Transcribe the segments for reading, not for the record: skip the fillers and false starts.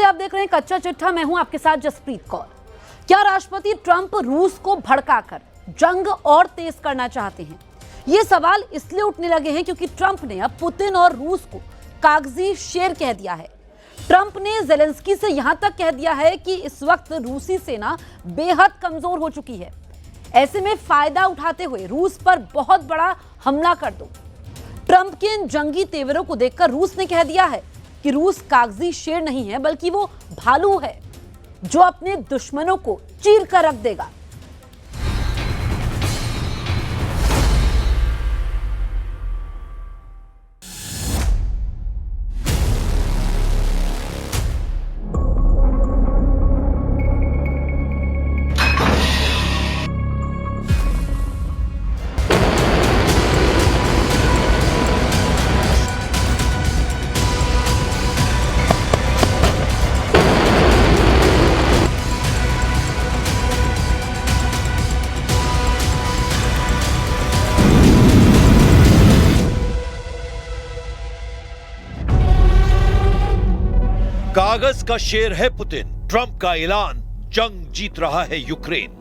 आप देख रहे हैं कच्चा चिट्ठा। मैं हूं आपके साथ जसप्रीत कौर। क्या राष्ट्रपति ट्रंप रूस को भड़काकर जंग और तेज करना चाहते हैं? ये सवाल इसलिए उठने लगे हैं क्योंकि ट्रंप ने अब पुतिन और रूस को कागजी शेर कह दिया है। ट्रंप ने ज़ेलेंस्की से यहां तक कह दिया है कि इस वक्त रूसी सेना बेहद कमजोर हो चुकी है, ऐसे में फायदा उठाते हुए रूस पर बहुत बड़ा हमला कर दो। ट्रंप के इन जंगी तेवरों को देखकर रूस ने कह दिया है कि रूस कागजी शेर नहीं है, बल्कि वो भालू है जो अपने दुश्मनों को चीर कर रख देगा। कागज का शेर है पुतिन। ट्रंप का ऐलान, जंग जीत रहा है यूक्रेन।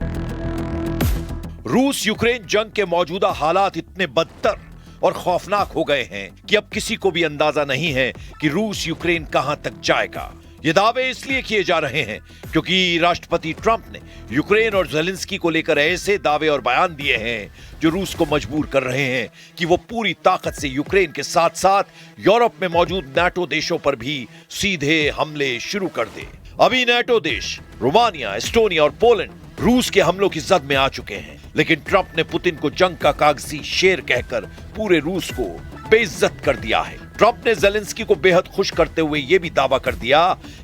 रूस यूक्रेन जंग के मौजूदा हालात इतने बदतर और खौफनाक हो गए हैं कि अब किसी को भी अंदाजा नहीं है कि रूस यूक्रेन कहां तक जाएगा। ये दावे इसलिए किए जा रहे हैं क्योंकि राष्ट्रपति ट्रंप ने यूक्रेन और ज़ेलेंस्की को लेकर ऐसे दावे और बयान दिए हैं जो रूस को मजबूर कर रहे हैं कि वो पूरी ताकत से यूक्रेन के साथ साथ यूरोप में मौजूद नाटो देशों पर भी सीधे हमले शुरू कर दे। अभी नाटो देश रोमानिया, एस्टोनिया और पोलैंड रूस के हमलों की जद में आ चुके हैं, लेकिन ट्रंप ने पुतिन को जंग का कागजी शेर कहकर पूरे रूस को बेइज्जत कर दिया है। ट्रंप ने ज़ेलेंस्की को बेहद खुश करते हुए यह भी दावा कर दिया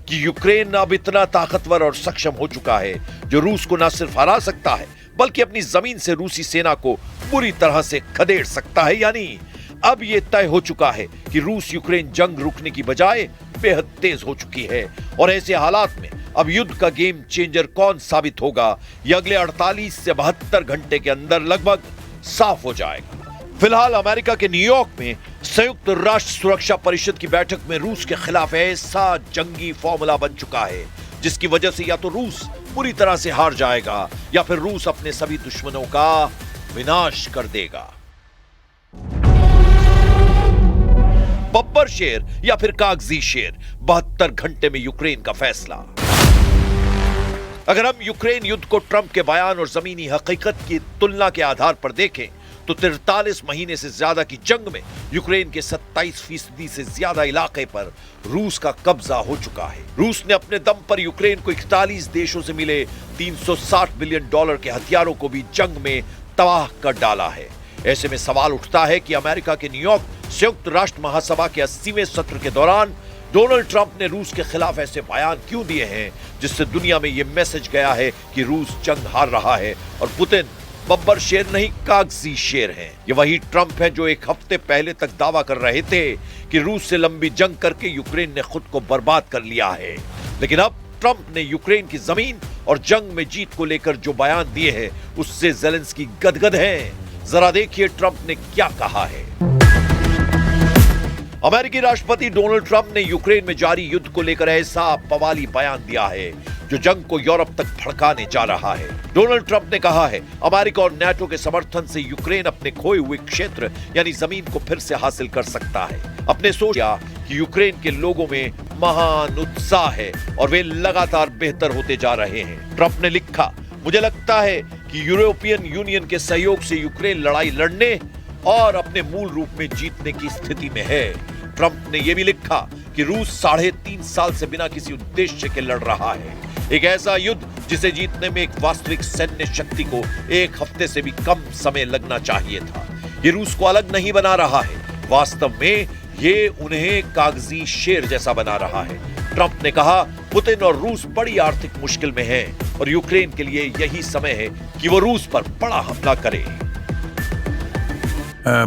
कि यूक्रेन अब इतना ताकतवर और सक्षम हो चुका है जो रूस को न सिर्फ हरा सकता है बल्कि अपनी जमीन से रूसी सेना को बुरी तरह से खदेड़ सकता है। यानी अब यह तय हो चुका है कि रूस यूक्रेन जंग रुकने की बजाय बेहद तेज हो चुकी है और ऐसे हालात में अब युद्ध का गेम चेंजर कौन साबित होगा यह अगले 48 से 72 घंटे के अंदर लगभग साफ हो जाएगा। फिलहाल अमेरिका के न्यूयॉर्क में संयुक्त राष्ट्र सुरक्षा परिषद की बैठक में रूस के खिलाफ ऐसा जंगी फॉर्मूला बन चुका है जिसकी वजह से या तो रूस पूरी तरह से हार जाएगा या फिर रूस अपने सभी दुश्मनों का विनाश कर देगा। बब्बर शेर या फिर कागजी शेर, 72 घंटे में यूक्रेन का फैसला। अगर हम यूक्रेन युद्ध को ट्रंप के बयान और जमीनी हकीकत की तुलना के आधार पर देखें तो 43 महीने से ज्यादा की जंग में यूक्रेन के 27% से ज्यादा इलाके पर रूस का कब्जा हो चुका है। रूस ने अपने दम पर यूक्रेन को 41 देशों से मिले $360 बिलियन के हथियारों को भी जंग में तबाह कर डाला है। ऐसे में सवाल उठता है कि अमेरिका के न्यूयॉर्क संयुक्त राष्ट्र महासभा के 80वें सत्र के दौरान डोनाल्ड ट्रंप ने रूस के खिलाफ ऐसे बयान क्यों दिए हैं जिससे दुनिया में यह मैसेज गया है कि रूस जंग हार रहा है और पुतिन बब्बर शेर नहीं कागजी शेर है। ये वही ट्रंप है जो एक हफ्ते पहले तक दावा कर रहे थे कि रूस से लंबी जंग करके यूक्रेन ने खुद को बर्बाद कर लिया है, लेकिन अब ट्रंप ने यूक्रेन की जमीन और जंग में जीत को लेकर जो बयान दिए हैं उससे ज़ेलेंस्की गदगद है। जरा देखिए ट्रंप ने क्या कहा है। अमेरिकी राष्ट्रपति डोनाल्ड ट्रंप ने यूक्रेन में जारी युद्ध को लेकर ऐसा बवाली बयान दिया है जो जंग को यूरोप तक भड़काने जा रहा है। डोनाल्ड ट्रंप ने कहा है अमेरिका और नाटो के समर्थन से यूक्रेन अपने खोए हुए क्षेत्र यानी जमीन को फिर से हासिल कर सकता है। अपने सोचा कि यूक्रेन के लोगों में महान उत्साह है और वे लगातार बेहतर होते जा रहे हैं। ट्रंप ने लिखा, मुझे लगता है कि यूरोपियन यूनियन के सहयोग से यूक्रेन लड़ाई लड़ने और अपने मूल रूप में जीतने की स्थिति में है। ट्रंप ने यह भी लिखा कि रूस 3.5 साल से बिना किसी उद्देश्य के लड़ रहा है, एक ऐसा युद्ध जिसे जीतने में एक वास्तविक सैन्य शक्ति को 1 हफ्ते से भी कम समय लगना चाहिए था। ये रूस को अलग नहीं बना रहा है, वास्तव में ये उन्हें कागजी शेर जैसा बना रहा है। ट्रंप ने कहा पुतिन और रूस बड़ी आर्थिक मुश्किल में है और यूक्रेन के लिए यही समय है कि वो रूस पर बड़ा हमला करे।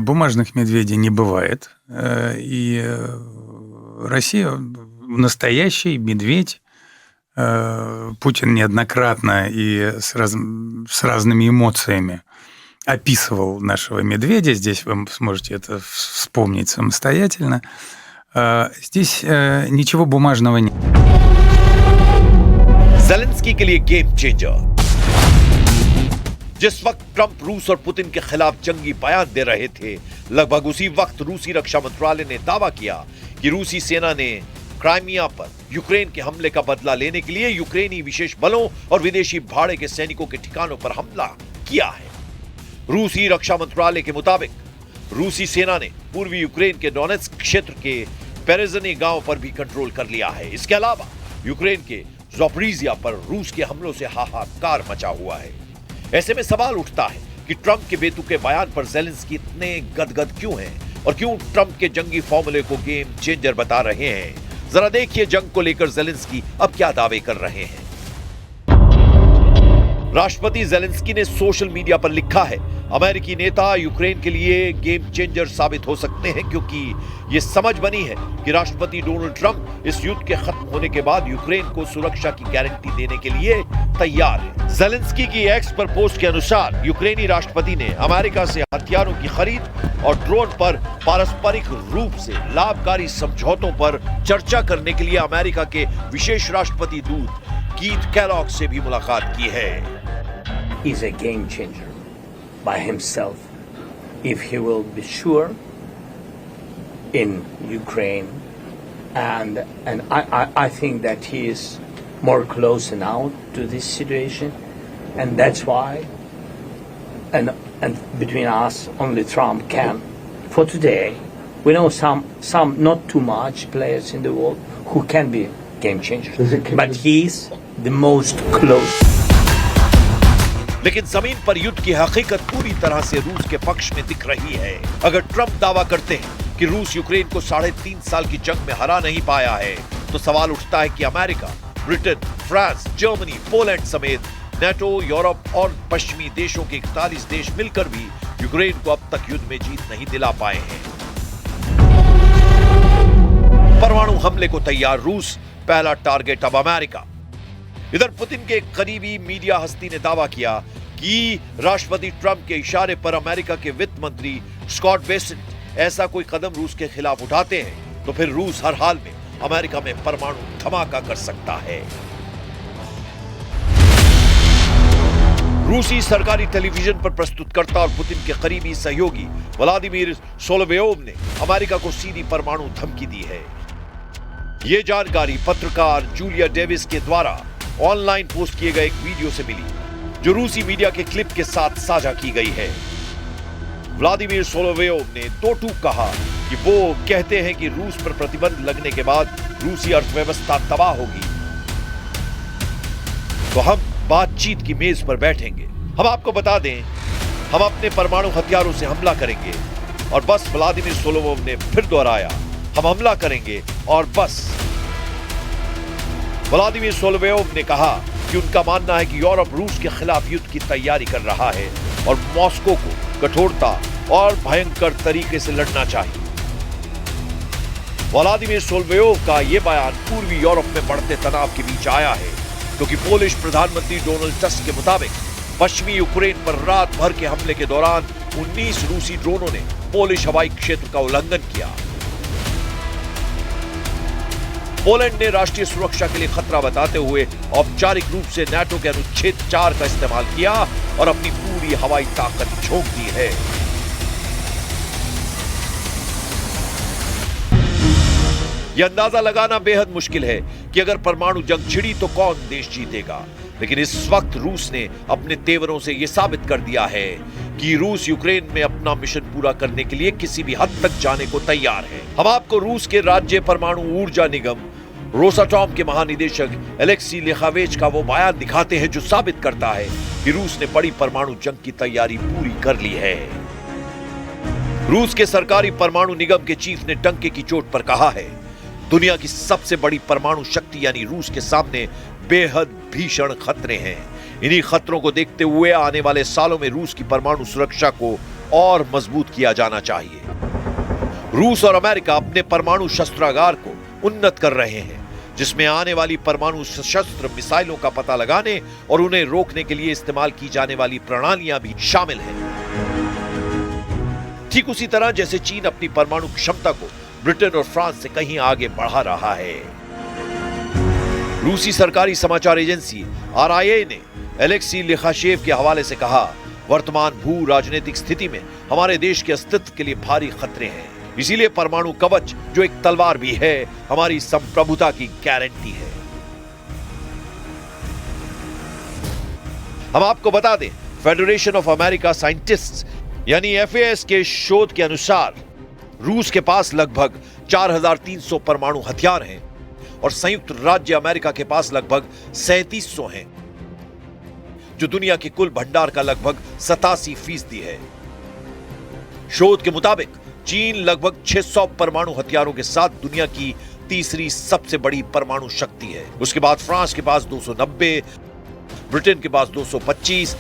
Бумажных медведей не бывает. И Россия настоящий медведь. Путин неоднократно и с разными эмоциями описывал нашего медведя. Здесь вы сможете это вспомнить самостоятельно. Здесь ничего бумажного нет. जेलेंस्की के लिए गेम चेंजर। जिस वक्त ट्रंप रूस और पुतिन के खिलाफ जंगी बयान दे रहे थे, लगभग उसी वक्त रूसी रक्षा मंत्रालय ने दावा किया कि रूसी सेना ने क्राइमिया पर यूक्रेन के हमले का बदला लेने के लिए यूक्रेनी विशेष बलों और विदेशी भाड़े के सैनिकों के ठिकानों पर हमला किया है। रूसी रक्षा मंत्रालय के मुताबिक रूसी सेना ने पूर्वी यूक्रेन के डोनेट्स्क क्षेत्र के पेरेजनी गांव पर भी कंट्रोल कर लिया है। इसके अलावा यूक्रेन के ज़ापोरिज़िया पर रूस के हमलों से हाहाकार मचा हुआ है। ऐसे में सवाल उठता है कि ट्रंप के बेतुके बयान पर ज़ेलेंस्की इतने गदगद क्यों हैं और क्यों ट्रंप के जंगी फॉर्मूले को गेम चेंजर बता रहे हैं। जरा देखिए जंग को लेकर ज़ेलेंस्की अब क्या दावे कर रहे हैं। राष्ट्रपति ज़ेलेंस्की ने सोशल मीडिया पर लिखा है, अमेरिकी नेता यूक्रेन के लिए गेम चेंजर साबित हो सकते हैं क्योंकि ये समझ बनी है कि राष्ट्रपति डोनाल्ड ट्रंप इस युद्ध के खत्म होने के बाद यूक्रेन को सुरक्षा की गारंटी देने के लिए तैयार है। ज़ेलेंस्की की एक्स पर पोस्ट के अनुसार यूक्रेनी राष्ट्रपति ने अमेरिका से हथियारों की खरीद और ड्रोन पर पारस्परिक रूप से लाभकारी समझौतों पर चर्चा करने के लिए अमेरिका के विशेष राष्ट्रपति दूत कीथ कैलॉग से भी मुलाकात की है। Is a game changer by himself if he will be sure in Ukraine, and I think that he is more close now to this situation, and that's why and between us only Trump can. For today, we know some not too much players in the world who can be game changers, but he's the most close. लेकिन जमीन पर युद्ध की हकीकत पूरी तरह से रूस के पक्ष में दिख रही है। अगर ट्रंप दावा करते हैं कि रूस यूक्रेन को 3.5 साल की जंग में हरा नहीं पाया है, तो सवाल उठता है कि America, Britain, France, Germany, Poland समेत नेटो, यूरोप और पश्चिमी देशों के 41 देश मिलकर भी यूक्रेन को अब तक युद्ध में जीत नहीं दिला पाए हैं। परमाणु हमले को तैयार रूस, पहला टारगेट अब अमेरिका। इधर पुतिन के एक करीबी मीडिया हस्ती ने दावा किया कि राष्ट्रपति ट्रंप के इशारे पर अमेरिका के वित्त मंत्री स्कॉट बेसेंट ऐसा कोई कदम रूस के खिलाफ उठाते हैं तो फिर रूस हर हाल में अमेरिका में परमाणु धमाका कर सकता है। रूसी सरकारी टेलीविजन पर प्रस्तुतकर्ता और पुतिन के करीबी सहयोगी व्लादिमीर सोलोवेयोव ने अमेरिका को सीधी परमाणु धमकी दी है। यह जानकारी पत्रकार जूलिया डेविस के द्वारा ऑनलाइन पोस्ट किए गए एक वीडियो से मिली, जो रूसी मीडिया के क्लिप के साथ साझा की गई है। व्लादिमीर सोलोवेयोव ने दो टूक कहा कि वो कहते हैं कि रूस पर प्रतिबंध लगने के बाद रूसी अर्थव्यवस्था तबाह होगी, तो हम बातचीत की मेज पर बैठेंगे। हम आपको बता दें, हम अपने परमाणु हथियारों से हमला करेंगे और बस। व्लादिमीर सोलोवेयोव ने फिर दोहराया, हम हमला करेंगे और बस। व्लादिमीर सोलोवेयोव ने कहा कि उनका मानना है कि यूरोप रूस के खिलाफ युद्ध की तैयारी कर रहा है और मॉस्को को कठोरता और भयंकर तरीके से लड़ना चाहिए। व्लादिमीर सोलोवेयोव का यह बयान पूर्वी यूरोप में बढ़ते तनाव के बीच आया है, क्योंकि पोलिश प्रधानमंत्री डोनाल्ड टस्क के मुताबिक पश्चिमी यूक्रेन पर रात भर के हमले के दौरान 19 रूसी ड्रोनों ने पोलिश हवाई क्षेत्र का उल्लंघन किया। पोलैंड ने राष्ट्रीय सुरक्षा के लिए खतरा बताते हुए औपचारिक रूप से नाटो के अनुच्छेद 4 का इस्तेमाल किया और अपनी पूरी हवाई ताकत झोंक दी है। यह अंदाजा लगाना बेहद मुश्किल है कि अगर परमाणु जंग छिड़ी तो कौन देश जीतेगा, लेकिन इस वक्त रूस ने अपने तेवरों से यह साबित कर दिया है कि रूस यूक्रेन में अपना मिशन पूरा करने के लिए किसी भी हद तक जाने को तैयार है। हम आपको रूस के राज्य परमाणु ऊर्जा निगम रोसाटॉम के महानिदेशक एलेक्सी लेखावेच का वो बयान दिखाते हैं, जो साबित करता है कि रूस ने बड़ी परमाणु जंग की तैयारी पूरी कर ली है। रूस के सरकारी परमाणु निगम के चीफ ने डंके की चोट पर कहा है, दुनिया की सबसे बड़ी परमाणु शक्ति यानी रूस के सामने बेहद भीषण खतरे हैं। इन्हीं खतरों को देखते हुए आने वाले सालों में रूस की परमाणु सुरक्षा को और मजबूत किया जाना चाहिए। रूस और अमेरिका अपने परमाणु शस्त्रागार को उन्नत कर रहे हैं, जिसमें आने वाली परमाणु सशस्त्र मिसाइलों का पता लगाने और उन्हें रोकने के लिए इस्तेमाल की जाने वाली प्रणालियां भी शामिल हैं। ठीक उसी तरह जैसे चीन अपनी परमाणु क्षमता को ब्रिटेन और फ्रांस से कहीं आगे बढ़ा रहा है। रूसी सरकारी समाचार एजेंसी RIA ने एलेक्सी लिखाशेव के हवाले से कहा, वर्तमान भू राजनीतिक स्थिति में हमारे देश के अस्तित्व के लिए भारी खतरे हैं, इसीलिए परमाणु कवच जो एक तलवार भी है, हमारी संप्रभुता की गारंटी है। हम आपको बता दें, फेडरेशन ऑफ अमेरिका साइंटिस्ट्स यानी FAS के शोध के अनुसार रूस के पास लगभग 4300 परमाणु हथियार हैं और संयुक्त राज्य अमेरिका के पास लगभग 3700 हैं, जो दुनिया के कुल भंडार का लगभग 87% है। शोध के मुताबिक चीन लगभग 600 परमाणु हथियारों के साथ दुनिया की तीसरी सबसे बड़ी परमाणु शक्ति है। उसके बाद फ्रांस के पास 290, ब्रिटेन के पास 225,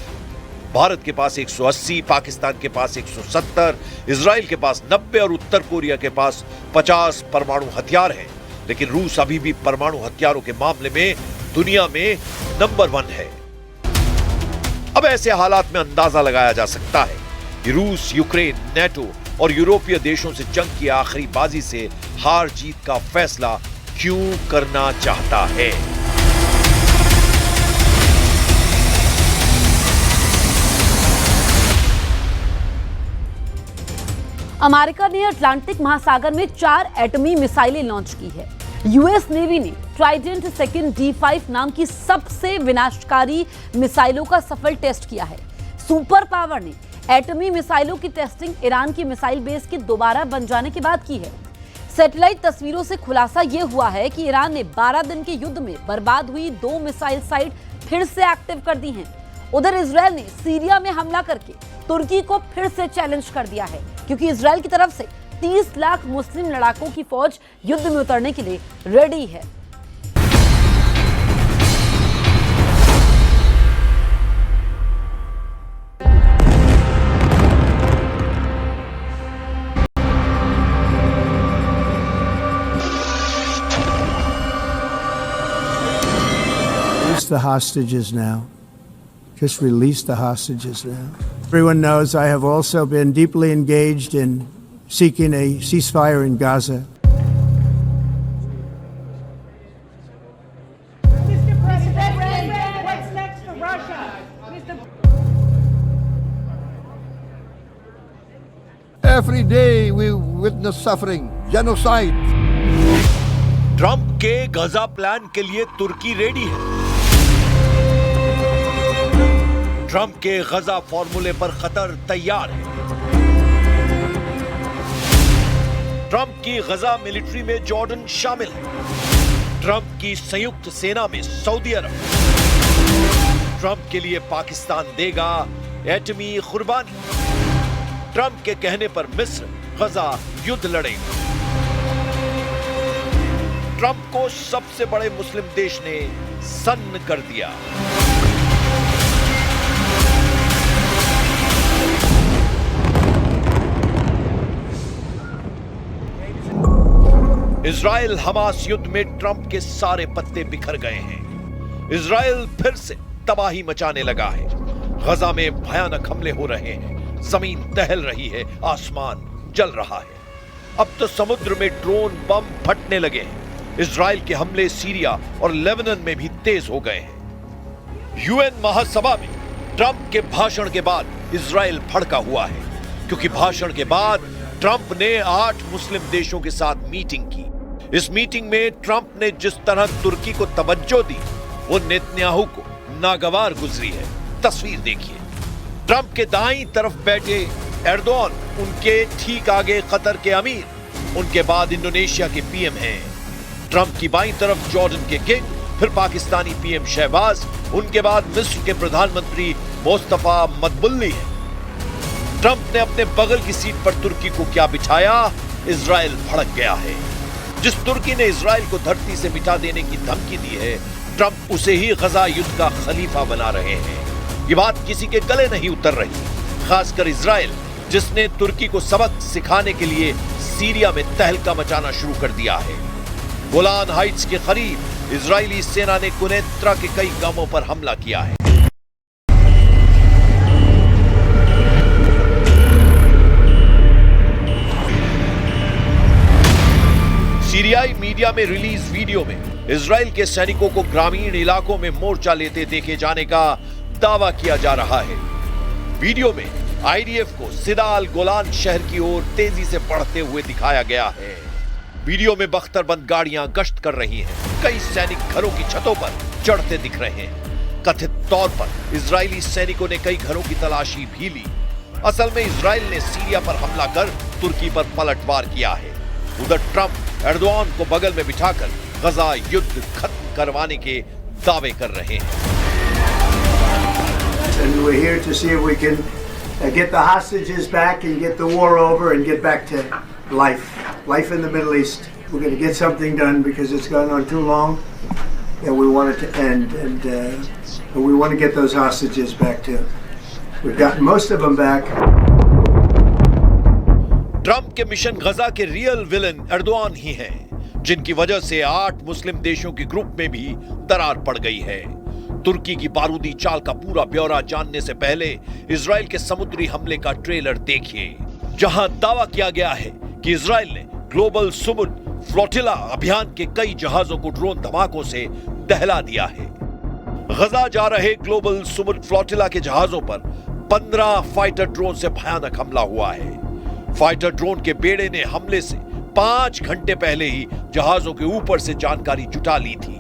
भारत के पास 180, पाकिस्तान के पास 170, इजराइल के पास 90 और उत्तर कोरिया के पास 50 परमाणु हथियार हैं। लेकिन रूस अभी भी परमाणु हथियारों के मामले में दुनिया में नंबर 1 है। अब ऐसे हालात में अंदाजा लगाया जा सकता है कि रूस यूक्रेन, नेटो और यूरोपीय देशों से जंग की आखिरी बाजी से हार जीत का फैसला क्यों करना चाहता है। अमेरिका ने अटलांटिक महासागर में 4 एटमी मिसाइलें लॉन्च की है। यूएस नेवी ने ट्राइडेंट सेकंड D5 नाम की सबसे विनाशकारी मिसाइलों का सफल टेस्ट किया है। सुपर पावर ने एटमी मिसाइलों की टेस्टिंग ईरान की मिसाइल बेस के दोबारा बन जाने के बाद की है। सैटेलाइट तस्वीरों से खुलासा यह हुआ है कि ईरान ने 12 दिन के युद्ध में बर्बाद हुई 2 मिसाइल साइट फिर से एक्टिव कर दी हैं। उधर इजरायल ने सीरिया में हमला करके तुर्की को फिर से चैलेंज कर दिया है, क्योंकि इजरायल की तरफ से 30 लाख मुस्लिम लड़ाकों की फौज युद्ध में उतरने के लिए रेडी है। Release the hostages now. Just release the hostages now. Everyone knows I have also been deeply engaged in seeking a ceasefire in Gaza. Mr. President, what's next for Russia? Every day we witness suffering, genocide. Trump के गजा plan के लिए तुर्की ready है। Trump के गजा फॉर्मूले पर खतर तैयार है। ट्रंप की गजा मिलिट्री में जॉर्डन शामिल है। ट्रंप की संयुक्त सेना में सऊदी अरब। ट्रंप के लिए पाकिस्तान देगा एटमी कुर्बानी। ट्रंप के कहने पर मिस्र गजा युद्ध लड़ेगा। ट्रंप को सबसे बड़े मुस्लिम देश ने सन्न कर दिया। इजराइल हमास युद्ध में ट्रंप के सारे पत्ते बिखर गए हैं। इजराइल फिर से तबाही मचाने लगा है। गजा में भयानक हमले हो रहे हैं। जमीन दहल रही है, आसमान जल रहा है। अब तो समुद्र में ड्रोन बम फटने लगे हैं। इजराइल के हमले सीरिया और लेबनान में भी तेज हो गए हैं। यूएन महासभा में ट्रंप के भाषण के बाद इजराइल भड़का हुआ है, क्योंकि भाषण के बाद ट्रंप ने 8 मुस्लिम देशों के साथ मीटिंग की। इस मीटिंग में ट्रंप ने जिस तरह तुर्की को तवज्जो दी, वो नेतन्याहू को नागवार गुजरी है। तस्वीर देखिए। ट्रंप के दाईं तरफ बैठे एर्दोआन, उनके ठीक आगे कतर के अमीर, उनके बाद इंडोनेशिया के पीएम हैं। ट्रंप की बाईं तरफ जॉर्डन के किंग, फिर पाकिस्तानी पीएम शहबाज, उनके बाद मिस्र के प्रधानमंत्री मोस्तफा मदबुल्ली हैं। ट्रंप ने अपने बगल की सीट पर तुर्की को क्या बिठाया? इजराइल भड़क गया है। जिस तुर्की ने इजराइल को धरती से मिटा देने की धमकी दी है, ट्रंप उसे ही गजा युद्ध का खलीफा बना रहे हैं। ये बात किसी के गले नहीं उतर रही, खासकर इजराइल, जिसने तुर्की को सबक सिखाने के लिए सीरिया में तहलका मचाना शुरू कर दिया है। गोलान हाइट्स के करीब इजरायली सेना ने कुनैत्रा के कई गांवों पर हमला किया है। सीरिया सीरियाई मीडिया में रिलीज वीडियो में इजराइल के सैनिकों को ग्रामीण इलाकों में मोर्चा लेते देखे जाने का दावा किया जा रहा है। वीडियो में आईडीएफ को सिदाल गोलान शहर की ओर तेजी से बढ़ते हुए दिखाया गया है। वीडियो में बख्तरबंद गाड़ियां गश्त कर रही हैं। कई सैनिक घरों की छतों पर चढ़ते दिख रहे हैं। कथित तौर पर इजरायली सैनिकों ने कई घरों की तलाशी भी ली। असल में इजराइल ने सीरिया पर हमला कर तुर्की पर पलटवार किया है। उधर ट्रंप एर्दोआन को बगल में बिठाकर गजा युद्ध खत्म करवाने के दावे कर रहे हैं। And we're here to see if we can get the hostages back and get the war over and get back to life in the Middle East. We're going to get something done because it's gone on too long, and we want it to end. And we want to get those hostages back too. We've gotten most of them back. Trump के mission गजा के real villain Erdogan ही हैं, जिनकी वजह से 8 मुस्लिम देशों के group में भी दरार पड़ गई है। तुर्की की बारूदी चाल का पूरा ब्यौरा जानने से पहले इजराइल के समुद्री हमले का ट्रेलर देखिए, जहां दावा किया गया है कि इजराइल ने ग्लोबल सुमुद फ्लोटिला अभियान के कई जहाजों को ड्रोन धमाकों से दहला दिया है। गजा जा रहे ग्लोबल सुमुद फ्लोटिला के जहाजों पर 15 फाइटर ड्रोन से भयानक हमला हुआ है। फाइटर ड्रोन के बेड़े ने हमले से 5 घंटे पहले ही जहाजों के ऊपर से जानकारी जुटा ली थी।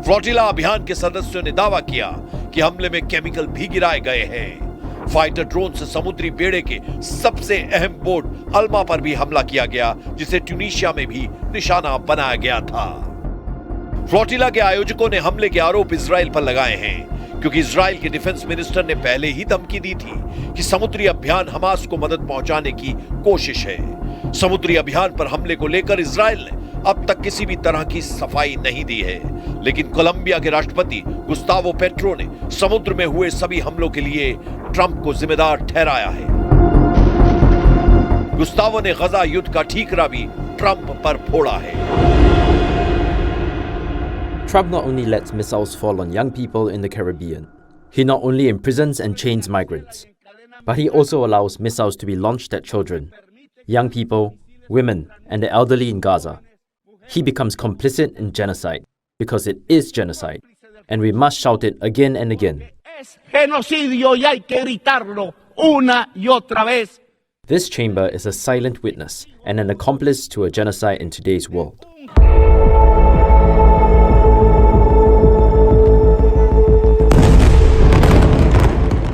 फ्लोटिला अभियान के सदस्यों ने दावा किया कि हमले में केमिकल भी गिराए गए हैं। फाइटर ड्रोन से समुद्री बेड़े के सबसे अहम बोट अल्मा पर भी हमला किया गया, जिसे ट्यूनीशिया में भी निशाना बनाया गया था। फ्लोटिला के आयोजकों ने हमले के आरोप इजराइल पर लगाए हैं, क्योंकि इजराइल के डिफेंस मिनिस्टर ने पहले ही धमकी दी थी कि समुद्री अभियान हमास को मदद पहुंचाने की कोशिश है। समुद्री अभियान पर हमले को लेकर इजराइल ने अब तक किसी भी तरह की सफाई नहीं दी है, लेकिन कोलंबिया के राष्ट्रपति गुस्तावो पेट्रो ने समुद्र में हुए सभी हमलों के लिए ट्रंप को जिम्मेदार ठहराया है। गुस्तावो ने गजा युद्ध का ठीकरा भी ट्रंप पर फोड़ा है। Trump not only lets missiles fall on young people in the Caribbean, he not only imprisons and chains migrants, but he also allows missiles to be launched at children, young people, women, and the elderly in Gaza. He becomes complicit in genocide, because it is genocide, and we must shout it again and again. Es genocidio y hay que gritarlo una y otra vez. This chamber is a silent witness and an accomplice to a genocide in today's world.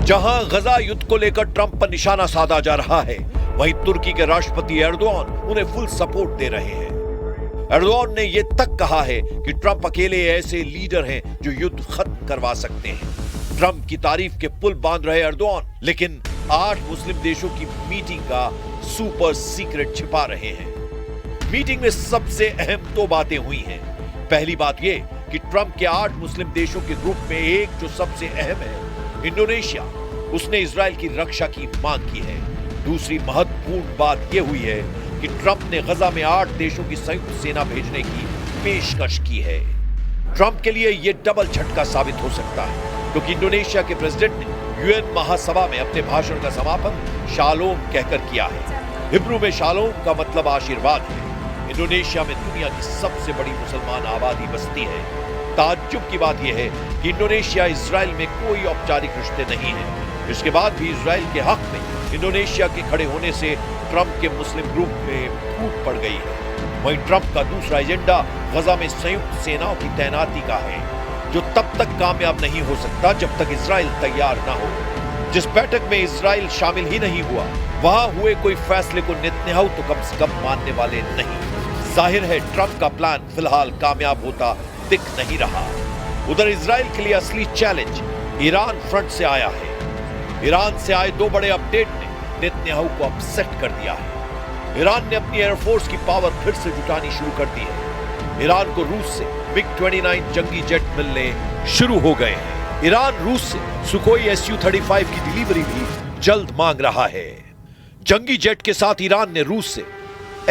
जहां गजा युद्ध को लेकर Trump पर निशाना साधा जा रहा है, वहीं तुर्की के राष्ट्रपति एर्दोआन उन्हें फुल सपोर्ट दे रहे हैं। एर्दोआन ने यह तक कहा है कि ट्रंप अकेले ऐसे लीडर हैं जो युद्ध खत्म करवा सकते हैं। ट्रंप की तारीफ के पुल बांध रहे एर्दोआन, लेकिन 8 मुस्लिम देशों की मीटिंग का सुपर सीक्रेट छिपा रहे हैं। मीटिंग में सबसे अहम 2 बातें हुई हैं। पहली बात यह कि ट्रंप के 8 मुस्लिम देशों के ग्रुप में एक जो सबसे अहम है, इंडोनेशिया, उसने इजराइल की रक्षा की मांग की है। दूसरी महत्वपूर्ण बात यह हुई है कि ट्रंप ने गजा में 8 देशों की संयुक्त सेना भेजने की पेशकश की है। ट्रंप के लिए यह डबल झटका साबित हो सकता है, क्योंकि इंडोनेशिया के प्रेसिडेंट ने यूएन महासभा में अपने भाषण का समापन शालोम कहकर किया है। हिब्रू में शालोम का मतलब आशीर्वाद है। इंडोनेशिया में दुनिया की सबसे बड़ी मुसलमान आबादी बसती है। ताज्जुब की बात यह है कि इंडोनेशिया इजराइल में कोई औपचारिक रिश्ते नहीं है। इसके बाद भी इजराइल के हक में इंडोनेशिया के खड़े होने से ट्रंप के मुस्लिम ग्रुप में फूट पड़ गई है। वहीं ट्रंप का दूसरा एजेंडा गजा में संयुक्त सेनाओं की तैनाती का है, जो तब तक कामयाब नहीं हो सकता जब तक इजराइल तैयार ना हो। जिस बैठक में इजराइल शामिल ही नहीं हुआ, वहां हुए कोई फैसले को नेतन्याहू तो कम से कम मानने वाले नहीं। जाहिर है ट्रंप का प्लान फिलहाल कामयाब होता दिख नहीं रहा। उधर इजराइल के लिए असली चैलेंज ईरान फ्रंट से आया है। ईरान से आए 2 बड़े अपडेट ने नेतन्याहू को अपसेट कर दिया है। ईरान ने अपनी एयरफोर्स की पावर फिर से जुटानी शुरू कर दी है। ईरान को रूस से MiG-29 जंगी जेट मिलने शुरू हो गए हैं। ईरान रूस से सुखोई Su-35 की डिलीवरी भी जल्द मांग रहा है। जंगी जेट के साथ ईरान ने रूस से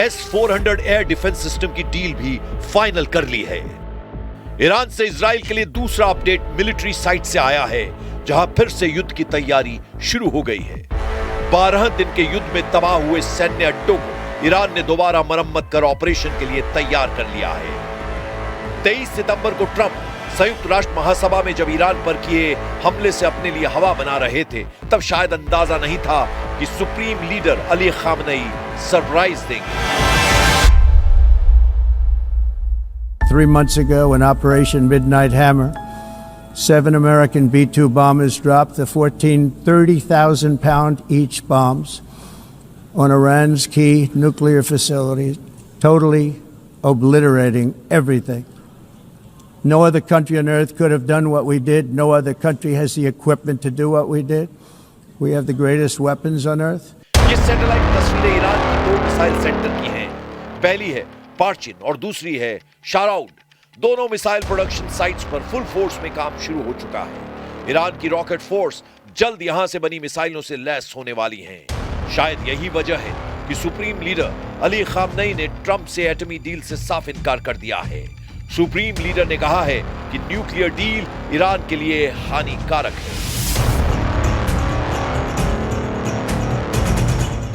S-400 एयर डिफेंस सिस्टम की डील भी फाइनल कर ली है। ईरान से इजराइल के लिए दूसरा अपडेट मिलिट्री साइट से आया है, जहां फिर से युद्ध की तैयारी शुरू हो गई है। 12 दिन के युद्ध में तबाह हुए सैन्य अड्डों को ईरान ने दोबारा मरम्मत कर ऑपरेशन के लिए तैयार कर लिया है। 23 सितंबर को ट्रंप संयुक्त राष्ट्र महासभा में जब ईरान पर किए हमले से अपने लिए हवा बना रहे थे, तब शायद अंदाजा नहीं था कि supreme leader Ali Khamenei surprise देंगे। 3 months ago, in Operation Midnight Hammer, 7 American B-2 bombers dropped the 14 30,000-pound each bombs on Iran's key nuclear facilities, totally obliterating everything. No other country on earth could have done what we did. No other country has the equipment to do what we did. We have the greatest weapons on earth. ये satellite तस्वीरें Iran की 2 missile centre की हैं। पहली है पार्चिन और दूसरी है शाराउड। दोनों मिसाइल प्रोडक्शन साइट्स पर फुल फोर्स में काम शुरू हो चुका है। ईरान की रॉकेट फोर्स जल्द यहां से बनी मिसाइलों से लैस होने वाली है। शायद यही वजह है कि सुप्रीम लीडर अली खामनेई ने ट्रंप से एटमी डील से साफ इनकार कर दिया है। सुप्रीम लीडर ने कहा है कि न्यूक्लियर डील ईरान के लिए हानिकारक है।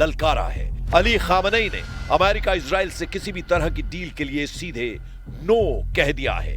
ललकारा है। अली खामनेई ने अमेरिका इजराइल से किसी भी तरह की डील के लिए सीधे नो कह दिया है।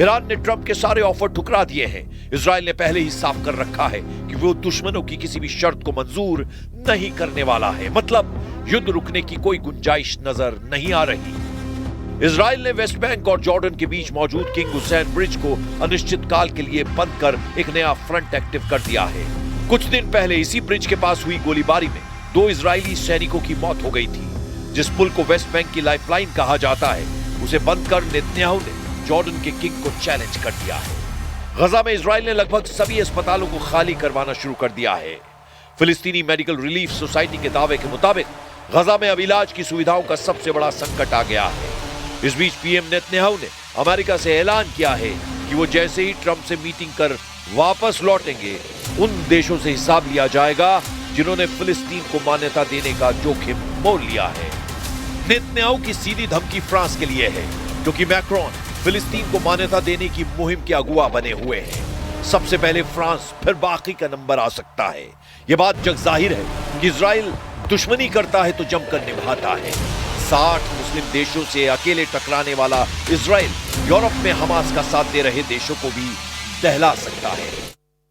ईरान ने ट्रंप के सारे ऑफर ठुकरा दिए हैं। इजराइल ने पहले ही साफ कर रखा है कि वो दुश्मनों की किसी भी शर्त को मंजूर नहीं करने वाला है। मतलब युद्ध रुकने की कोई गुंजाइश नजर नहीं आ रही। इजराइल ने वेस्ट बैंक और जॉर्डन के बीच मौजूद किंग हुसैन ब्रिज को अनिश्चित काल के लिए बंद कर एक नया फ्रंट एक्टिव कर दिया है। कुछ दिन पहले इसी ब्रिज के पास हुई गोलीबारी में 2 इजरायली सैनिकों की मौत हो गई थी। जिस पुल को वेस्ट बैंक की लाइफलाइन कहा जाता है, उसे बंद कर नेतन्याहू ने जॉर्डन के किंग को चैलेंज कर दिया है। गजा में इजराइल ने लगभग सभी अस्पतालों को खाली करवाना शुरू कर दिया है। फिलिस्तीनी मेडिकल रिलीफ सोसाइटी के दावे के मुताबिक गजा में अब इलाज की सुविधाओं का सबसे बड़ा संकट आ गया है। इस बीच पीएम नेतन्याहू ने अमेरिका से ऐलान किया है कि वो जैसे ही ट्रंप से मीटिंग कर वापस लौटेंगे, उन देशों से हिसाब लिया जाएगा जिन्होंने फिलिस्तीन को मान्यता देने का जोखिम मोल लिया है। नेतन्याहू की सीधी धमकी फ्रांस के लिए है, क्योंकि मैक्रोन फिलिस्तीन को मान्यता देने की मुहिम के अगुवा बने हुए हैं। सबसे पहले फ्रांस, फिर बाकी का नंबर आ सकता है। यह बात जग जाहिर है कि इजराइल दुश्मनी करता है तो जमकर निभाता है। 60 मुस्लिम देशों से अकेले टकराने वाला इजराइल यूरोप में हमास का साथ दे रहे देशों को भी दहला सकता है।